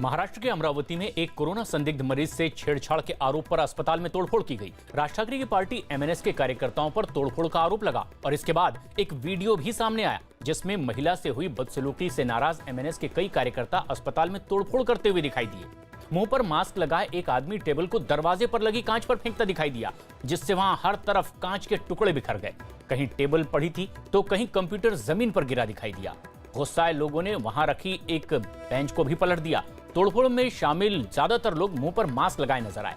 महाराष्ट्र के अमरावती में एक कोरोना संदिग्ध मरीज से छेड़छाड़ के आरोप पर अस्पताल में तोड़फोड़ की गई। राज ठाकरे की पार्टी एमएनएस के कार्यकर्ताओं पर तोड़फोड़ का आरोप लगा और इसके बाद एक वीडियो भी सामने आया जिसमें महिला से हुई बदसलूकी से नाराज एमएनएस के कई कार्यकर्ता अस्पताल में तोड़फोड़ करते हुए दिखाई दिए। मुंह पर मास्क लगाए एक आदमी टेबल को दरवाजे पर लगी कांच पर फेंकता दिखाई दिया, जिससे वहां हर तरफ कांच के टुकड़े बिखर गए। कहीं टेबल पड़ी थी तो कहीं कंप्यूटर जमीन पर गिरा दिखाई दिया। गुस्साए लोगों ने वहां रखी एक बेंच को भी पलट दिया। तोड़फोड़ में शामिल ज्यादातर लोग मुंह पर मास्क लगाए नजर आए।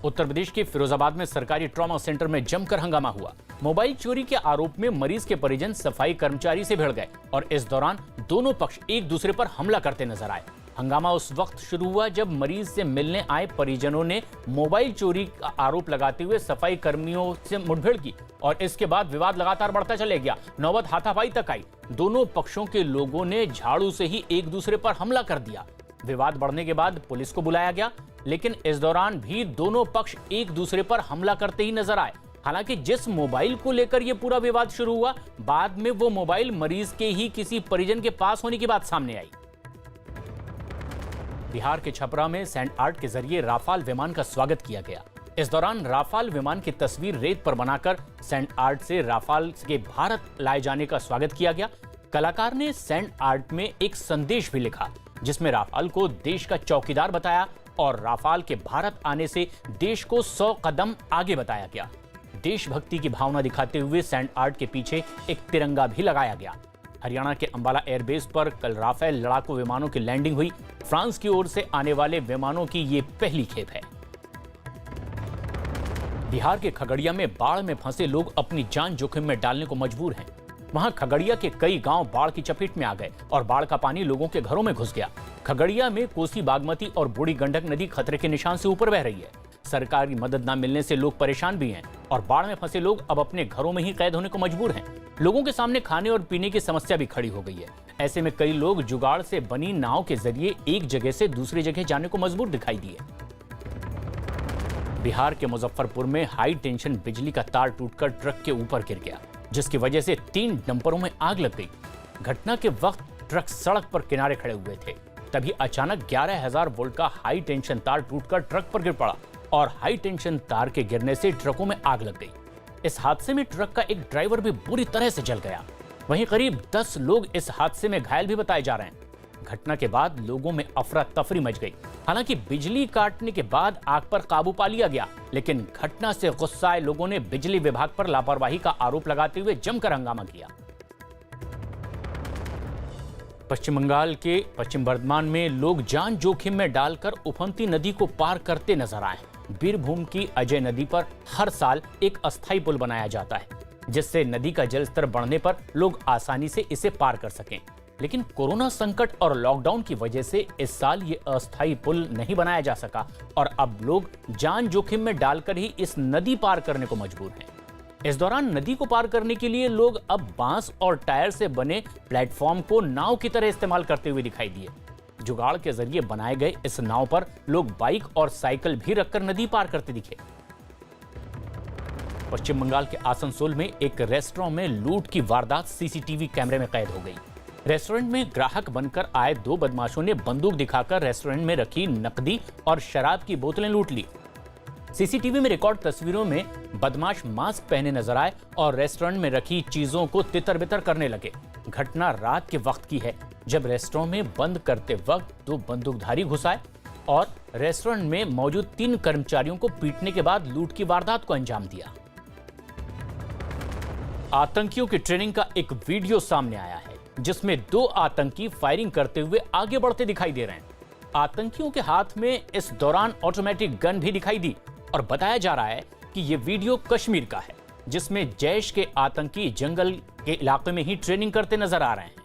उत्तर प्रदेश के फिरोजाबाद में सरकारी ट्रॉमा सेंटर में जमकर हंगामा हुआ। मोबाइल चोरी के आरोप में मरीज के परिजन सफाई कर्मचारी से भिड़ गए और इस दौरान दोनों पक्ष एक दूसरे पर हमला करते नजर आए। हंगामा उस वक्त शुरू हुआ जब मरीज से मिलने आए परिजनों ने मोबाइल चोरी का आरोप लगाते हुए सफाई कर्मियों से मुठभेड़ की और इसके बाद विवाद लगातार बढ़ता चले गया। नौबत हाथापाई तक आई। दोनों पक्षों के लोगों ने झाड़ू से ही एक दूसरे पर हमला कर दिया। विवाद बढ़ने के बाद पुलिस को बुलाया गया, लेकिन इस दौरान भी दोनों पक्ष एक दूसरे पर हमला करते ही नजर आए। हालांकि जिस मोबाइल को लेकर यह पूरा विवाद शुरू हुआ, बाद में वो मोबाइल मरीज के ही किसी परिजन के पास होने की बात सामने आई। बिहार के छपरा में सैंड आर्ट के जरिए राफाल विमान का स्वागत किया गया। इस दौरान राफाल विमान की तस्वीर रेत पर बनाकर सैंड आर्ट से राफाल के भारत लाए जाने का स्वागत किया गया। कलाकार ने सैंड आर्ट में एक संदेश भी लिखा जिसमें राफाल को देश का चौकीदार बताया और राफाल के भारत आने से देश को 100 कदम आगे बताया गया। देशभक्ति की भावना दिखाते हुए सैंड आर्ट के पीछे एक तिरंगा भी लगाया गया। हरियाणा के अंबाला एयरबेस पर कल राफेल लड़ाकू विमानों की लैंडिंग हुई। फ्रांस की ओर से आने वाले विमानों की ये पहली खेप है। बिहार के खगड़िया में बाढ़ में फंसे लोग अपनी जान जोखिम में डालने को मजबूर हैं। वहां खगड़िया के कई गांव बाढ़ की चपेट में आ गए और बाढ़ का पानी लोगों के घरों में घुस गया। खगड़िया में कोसी, बागमती और बूढ़ी गंडक नदी खतरे के निशान से ऊपर बह रही है। सरकारी मदद न मिलने से लोग परेशान भी हैं और बाढ़ में फंसे लोग अब अपने घरों में ही कैद होने को मजबूर हैं। लोगों के सामने खाने और पीने की समस्या भी खड़ी हो गई है। ऐसे में कई लोग जुगाड़ से बनी नाव के जरिए एक जगह से दूसरी जगह जाने को मजबूर दिखाई दिए। बिहार के मुजफ्फरपुर में हाई टेंशन बिजली का तार टूटकर ट्रक के ऊपर गिर गया, जिसकी वजह से 3 डंपरों में आग लग गई। घटना के वक्त ट्रक सड़क पर किनारे खड़े हुए थे, तभी अचानक 11,000 वोल्ट का हाई टेंशन तार टूटकर ट्रक पर गिर पड़ा और हाई टेंशन तार के गिरने से ट्रकों में आग लग गई। इस हादसे में ट्रक का एक ड्राइवर भी बुरी तरह से जल गया। वहीं करीब 10 लोग इस हादसे में घायल भी बताए जा रहे हैं। घटना के बाद लोगों में अफरा तफरी मच गई। हालांकि बिजली काटने के बाद आग पर काबू पा लिया गया, लेकिन घटना से गुस्साए लोगों ने बिजली विभाग पर लापरवाही का आरोप लगाते हुए जमकर हंगामा किया। पश्चिम बंगाल के पश्चिम बर्धमान में लोग जान जोखिम में डालकर उफनती नदी को पार करते नजर आए। बीरभूम की अजय नदी पर हर साल एक अस्थायी पुल बनाया जाता है, जिससे नदी का जलस्तर बढ़ने पर लोग आसानी से इसे पार कर सकें। लेकिन कोरोना संकट और लॉकडाउन की वजह से इस साल ये अस्थायी पुल नहीं बनाया जा सका और अब लोग जान जोखिम में डालकर ही इस नदी पार करने को मजबूर हैं। इस दौरान नदी को पार करने के लिए लोग अब बांस और टायर से बने प्लेटफॉर्म को नाव की तरह इस्तेमाल करते हुए दिखाई दिए। जुगाड़ के जरिए बनाए गए इस नाव पर लोग बाइक और साइकिल भी रखकर नदी पार करते दिखे। पश्चिम बंगाल के आसनसोल में एक रेस्टोरेंट में लूट की वारदात सीसीटीवी कैमरे में कैद हो गई। रेस्टोरेंट में ग्राहक बनकर आए 2 बदमाशों ने बंदूक दिखाकर रेस्टोरेंट में रखी नकदी और शराब की बोतलें लूट ली। सीसीटीवी में रिकॉर्ड तस्वीरों में बदमाश मास्क पहने नजर आए और रेस्टोरेंट में रखी चीजों को तितर-बितर करने लगे। घटना रात के वक्त की है, जब रेस्टोरेंट में बंद करते वक्त 2 बंदूकधारी घुस आए और रेस्टोरेंट में मौजूद 3 कर्मचारियों को पीटने के बाद लूट की वारदात को अंजाम दिया। आतंकियों की ट्रेनिंग का एक वीडियो सामने आया है, जिसमें 2 आतंकी फायरिंग करते हुए आगे बढ़ते दिखाई दे रहे हैं। आतंकियों के हाथ में इस दौरान ऑटोमेटिक गन भी दिखाई दी और बताया जा रहा है कि यह वीडियो कश्मीर का है, जिसमें जैश के आतंकी जंगल के इलाके में ही ट्रेनिंग करते नजर आ रहे हैं।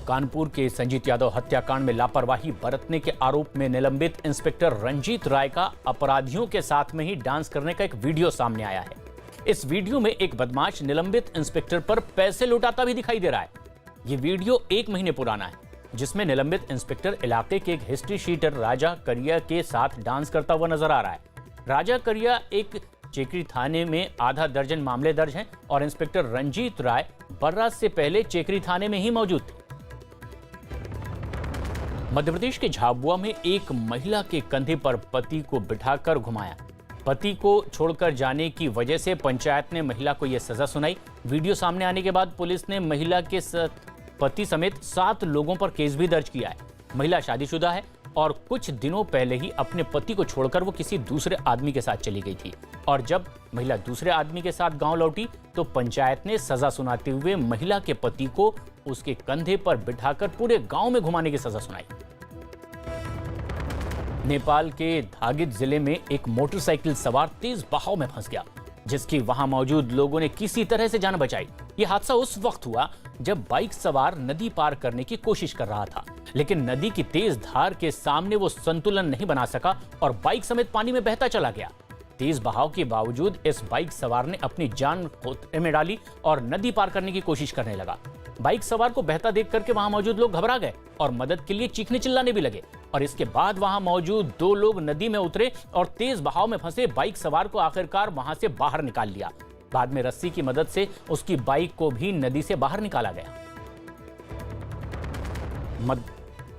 कानपुर के संजीत यादव हत्याकांड में लापरवाही बरतने के आरोप में निलंबित इंस्पेक्टर रंजीत राय का अपराधियों के साथ में ही डांस करने का एक वीडियो सामने आया है। इस वीडियो में एक बदमाश निलंबित इंस्पेक्टर पर पैसे लौटाता भी दिखाई दे रहा है। यह वीडियो 1 महीने पुराना है, जिसमें निलंबित इंस्पेक्टर इलाके के एक हिस्ट्री शीटर राजा करिया के साथ डांस करता हुआ नजर आ रहा है। राजा करिया एक चेकरी थाने में आधा दर्जन मामले दर्ज हैं और इंस्पेक्टर रंजीत राय बर्रात से पहले चेकरी थाने में ही मौजूद थे। मध्य प्रदेश के झाबुआ में एक महिला के कंधे पर पति को बिठाकर घुमाया। पति को छोड़कर जाने की वजह से पंचायत ने महिला को यह सजा सुनाई। वीडियो सामने आने के बाद पुलिस ने महिला के पति समेत 7 लोगों पर केस भी दर्ज किया है। महिला शादीशुदा है और कुछ दिनों पहले ही अपने पति को छोड़कर वो किसी दूसरे आदमी के साथ चली गई थी और जब महिला दूसरे आदमी के साथ गांव लौटी तो पंचायत ने सजा सुनाते हुए महिला के पति को उसके कंधे पर बिठाकर पूरे गांव में घुमाने की सजा सुनाई। नेपाल के धागित जिले में एक मोटरसाइकिल सवार तेज बहाव में फंस गया, जिसकी वहां मौजूद लोगों ने किसी तरह से जान बचाई। यह हादसा उस वक्त हुआ जब बाइक सवार नदी पार करने की कोशिश कर रहा था, लेकिन नदी की तेज धार के सामने वो संतुलन नहीं बना सका और बाइक समेत पानी में बहता चला गया। तेज बहाव के बावजूद इस बाइक सवार ने अपनी जान खतरे में डाली और नदी पार करने की कोशिश करने लगा। बाइक सवार को बहता देख करके वहां मौजूद लोग घबरा गए और मदद के लिए चीखने चिल्लाने भी लगे और इसके बाद वहां मौजूद 2 लोग नदी में उतरे और तेज बहाव में फंसे बाइक सवार को आखिरकार वहां से बाहर निकाल लिया। बाद में रस्सी की मदद से उसकी बाइक को भी नदी से बाहर निकाला गया।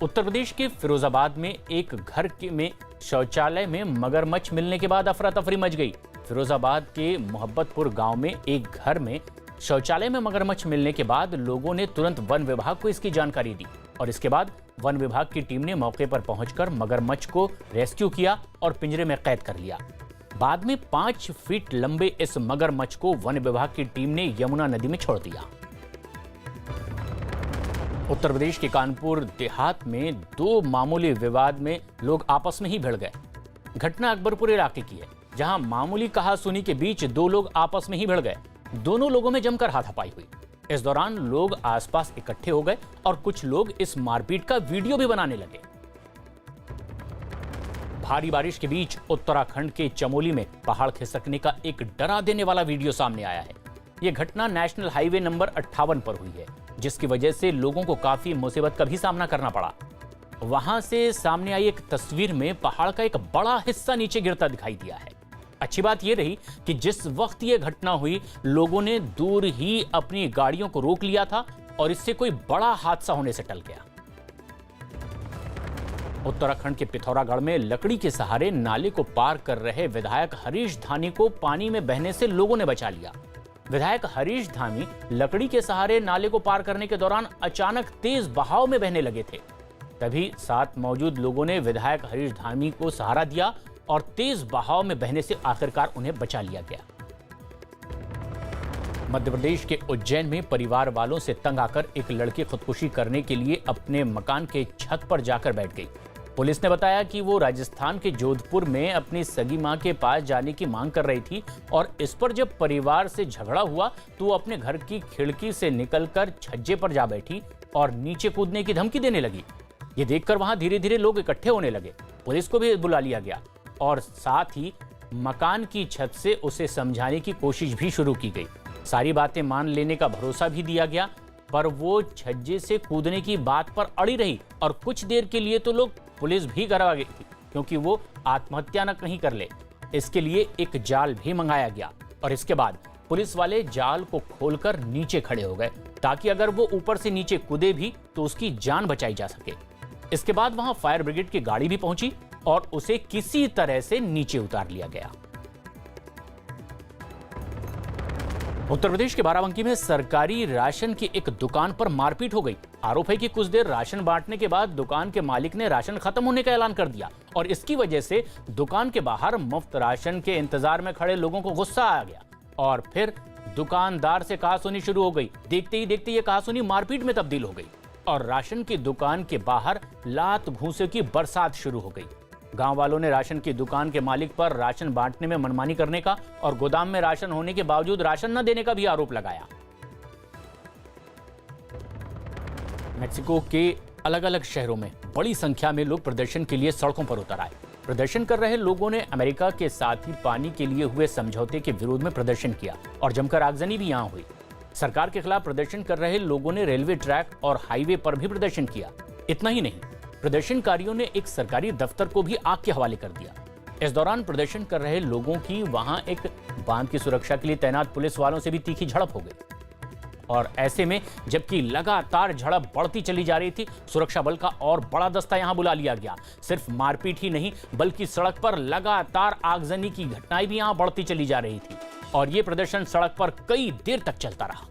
उत्तर प्रदेश के फिरोजाबाद में एक घर में शौचालय में मगरमच्छ मिलने के बाद अफरा तफरी मच गई। फिरोजाबाद के मोहब्बतपुर गांव में एक घर में शौचालय में मगरमच्छ मिलने के बाद लोगों ने तुरंत वन विभाग को इसकी जानकारी दी और इसके बाद वन विभाग की टीम ने मौके पर पहुंचकर मगरमच्छ को रेस्क्यू किया और पिंजरे में कैद कर लिया। बाद में 5 फीट लंबे इस मगरमच्छ को वन विभाग की टीम ने यमुना नदी में छोड़ दिया। उत्तर प्रदेश के कानपुर देहात में 2 मामूली विवाद में लोग आपस में ही भिड़ गए। घटना अकबरपुर इलाके की है, जहां मामूली कहासुनी के बीच 2 लोग आपस में ही भिड़ गए। दोनों लोगों में जमकर हाथापाई हुई। इस दौरान लोग आसपास इकट्ठे हो गए और कुछ लोग इस मारपीट का वीडियो भी बनाने लगे। भारी बारिश के बीच उत्तराखंड के चमोली में पहाड़ खिसकने का एक डरा देने वाला वीडियो सामने आया है। यह घटना नेशनल हाईवे नंबर 58 पर हुई है, जिसकी वजह से लोगों को काफी मुसीबत का भी सामना करना पड़ा। वहां से सामने आई एक तस्वीर में पहाड़ का एक बड़ा हिस्सा नीचे गिरता दिखाई दिया है। अच्छी बात यह रही कि जिस वक्त यह घटना हुई लोगों ने दूर ही अपनी गाड़ियों को रोक लिया था और इससे कोई बड़ा हादसा होने से टल गया। उत्तराखंड के पिथौरागढ़ में लकड़ी के सहारे नाले को पार कर रहे विधायक हरीश धामी को पानी में बहने से लोगों ने बचा लिया। विधायक हरीश धामी लकड़ी के सहारे नाले को पार करने के दौरान अचानक तेज बहाव में बहने लगे थे। तभी साथ मौजूद लोगों ने विधायक हरीश धामी को सहारा दिया और तेज बहाव में बहने से आखिरकार उन्हें बचा लिया गया। मध्य प्रदेश के उज्जैन में परिवार वालों से तंग आकर एक लड़की खुदकुशी करने के लिए अपने मकान के छत पर जाकर बैठ गई। पुलिस ने बताया कि वो राजस्थान के जोधपुर में अपनी सगी मां के पास जाने की मांग कर रही थी और इस पर जब परिवार से झगड़ा हुआ तो वो अपने घर की खिड़की से निकलकर छज्जे पर जा बैठी और नीचे कूदने की धमकी देने लगी। ये देखकर वहां धीरे धीरे लोग इकट्ठे होने लगे। पुलिस को भी बुला लिया गया और साथ ही मकान की छत से उसे समझाने की कोशिश भी शुरू की गई। सारी बातें मान लेने का भरोसा भी दिया गया, पर वो छज्जे से कूदने की बात पर अड़ी रही और कुछ देर के लिए तो लोग पुलिस भी करवा गई थी, क्योंकि वो आत्महत्या न कहीं कर ले। इसके लिए एक जाल भी मंगाया गया और इसके बाद पुलिस वाले जाल को खोलकर नीचे खड़े हो गए ताकि अगर वो ऊपर से नीचे कूदे भी तो उसकी जान बचाई जा सके। इसके बाद वहां फायर ब्रिगेड की गाड़ी भी पहुंची और उसे किसी तरह से नीचे उतार लिया गया। उत्तर प्रदेश के बाराबंकी में सरकारी राशन की एक दुकान पर मारपीट हो गई। आरोप है कि कुछ देर राशन बांटने के बाद दुकान के मालिक ने राशन खत्म होने का ऐलान कर दिया और इसकी वजह से दुकान के बाहर मुफ्त राशन के इंतजार में खड़े लोगों को गुस्सा आ गया और फिर दुकानदार से कहासुनी शुरू हो गई। देखते ही देखते ये कहासुनी मारपीट में तब्दील हो गई और राशन की दुकान के बाहर लात घूंसे की बरसात शुरू हो गई। गांव वालों ने राशन की दुकान के मालिक पर राशन बांटने में मनमानी करने का और गोदाम में राशन होने के बावजूद राशन न देने का भी आरोप लगाया। मेक्सिको के अलग अलग शहरों में बड़ी संख्या में लोग प्रदर्शन के लिए सड़कों पर उतर आए। प्रदर्शन कर रहे लोगों ने अमेरिका के साथ ही पानी के लिए हुए समझौते के विरोध में प्रदर्शन किया और जमकर आगजनी भी यहां हुई। सरकार के खिलाफ प्रदर्शन कर रहे लोगों ने रेलवे ट्रैक और हाईवे पर भी प्रदर्शन किया। इतना ही नहीं, प्रदर्शनकारियों ने एक सरकारी दफ्तर को भी आग के हवाले कर दिया। इस दौरान प्रदर्शन कर रहे लोगों की वहां एक बांध की सुरक्षा के लिए तैनात पुलिस वालों से भी तीखी झड़प हो गई। और ऐसे में जबकि लगातार झड़प बढ़ती चली जा रही थी, सुरक्षा बल का और बड़ा दस्ता यहां बुला लिया गया। सिर्फ मारपीट ही नहीं बल्कि सड़क पर लगातार आगजनी की घटनाएं भी यहां बढ़ती चली जा रही थी और यह प्रदर्शन सड़क पर कई देर तक चलता रहा।